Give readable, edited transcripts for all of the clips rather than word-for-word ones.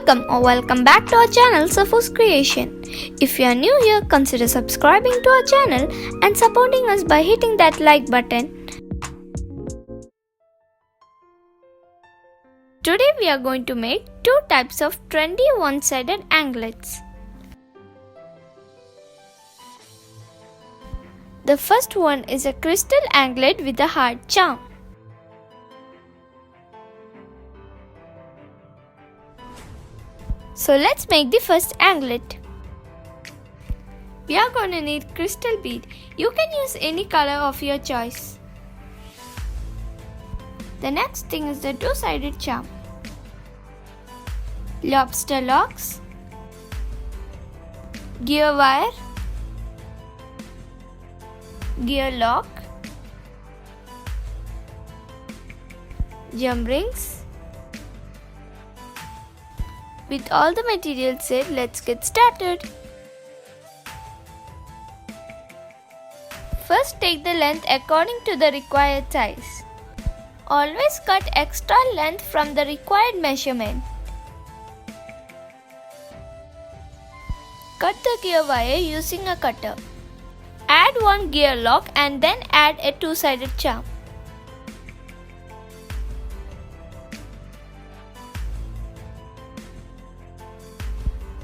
Welcome or welcome back to our channel Safu's Creation. If you are new here, consider subscribing to our channel and supporting us by hitting that like button. Today we are going to make two types of trendy one-sided anklets. The first one is a crystal anklet with a heart charm. So let's make the first anklet. We are going to need crystal bead. You can use any color of your choice. The next thing is the two-sided charm, lobster locks, gear wire, gear lock, jump rings. With all the materials set, let's get started. First, take the length according to the required size. Always cut extra length from the required measurement. Cut the gear wire using a cutter. Add one gear lock and then add a two-sided charm.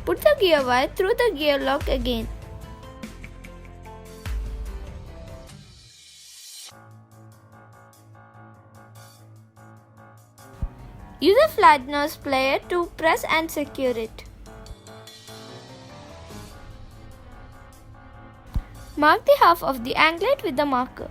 Put the gear wire through the gear lock again. Use a flat nose plier to press and secure it. Mark the half of the anklet with the marker.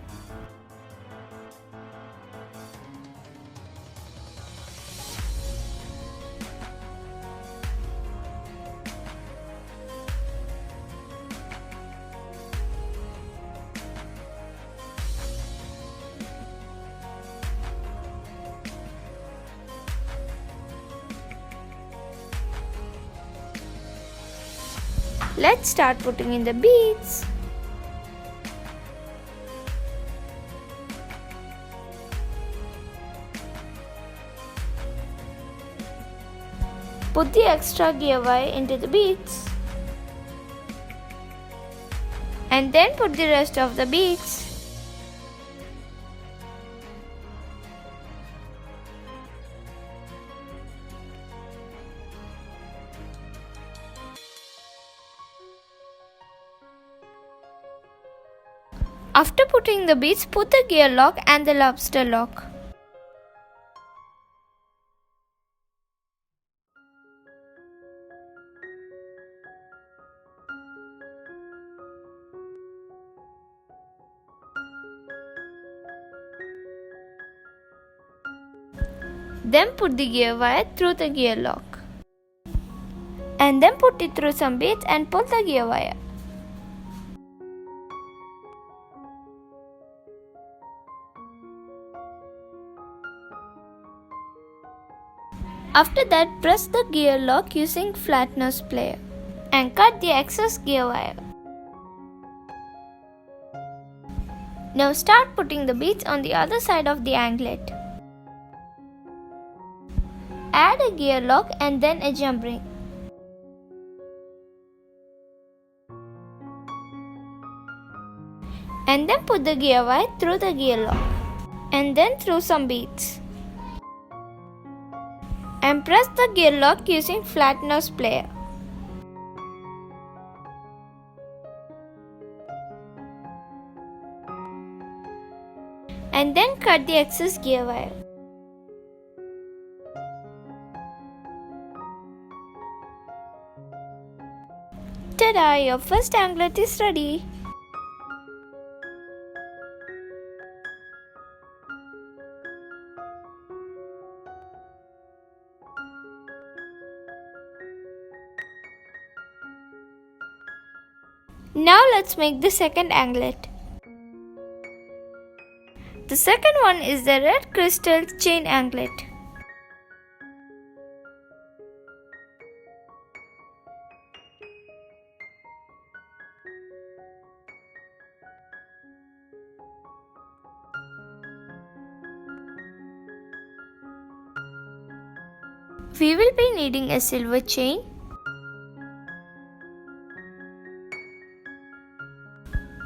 Let's start putting in the beads. Put the extra gear wire into the beads. And then put the rest of the beads. After putting the beads, put the gear lock and the lobster lock. Then put the gear wire through the gear lock. And then put it through some beads and pull the gear wire. After that, press the gear lock using flat nose plier and cut the excess gear wire. Now start putting the beads on the other side of the anklet. Add a gear lock and then a jump ring. And then put the gear wire through the gear lock and then through some beads. And press the gear lock using flat nose plier. And then cut the excess gear wire. Ta-da! Your first anklet is ready. Now let's make the second anklet. The second one is the red crystal chain anklet. We will be needing a silver chain,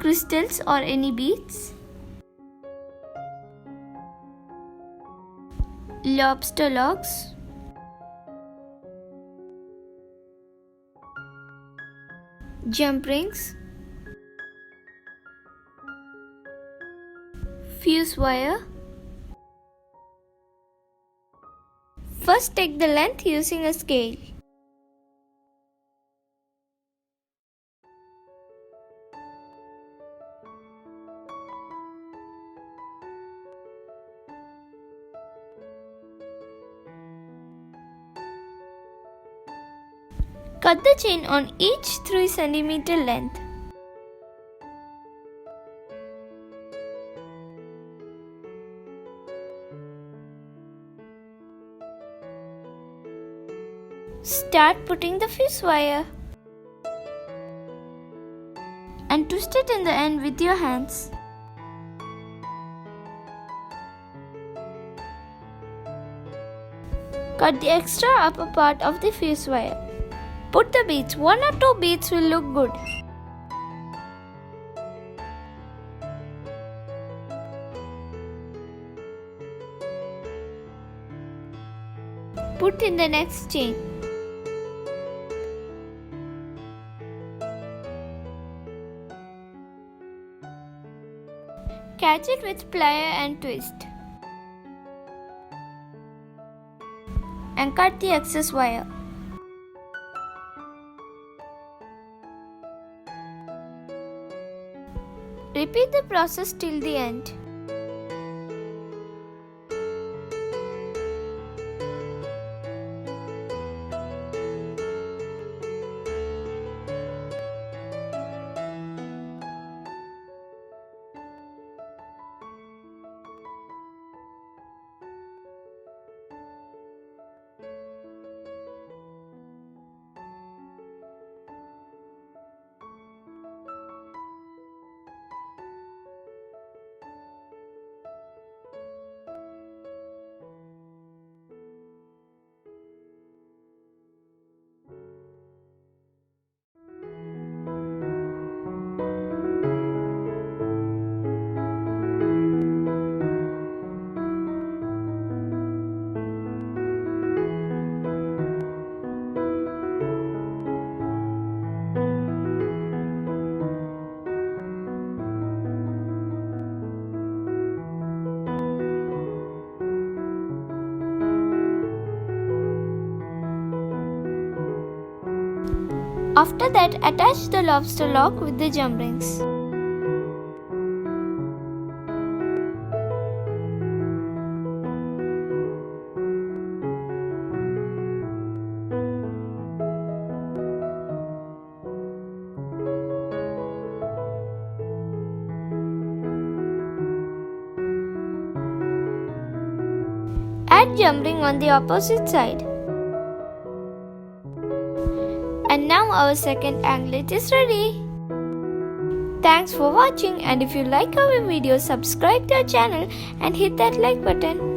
crystals or any beads, lobster locks, jump rings, fuse wire. First take the length using a scale. Cut the chain on each 3 cm length. Start putting the fuse wire and twist it in the end with your hands. Cut the extra upper part of the fuse wire. Put the beads. 1 or 2 beads will look good. Put in the next chain. Catch it with plier and twist. And cut the excess wire. Repeat the process till the end. After that, attach the lobster lock with the jump rings. Add jump ring on the opposite side. And now our second anklet is ready. Thanks for watching, and if you like our video, subscribe to our channel and hit that like button.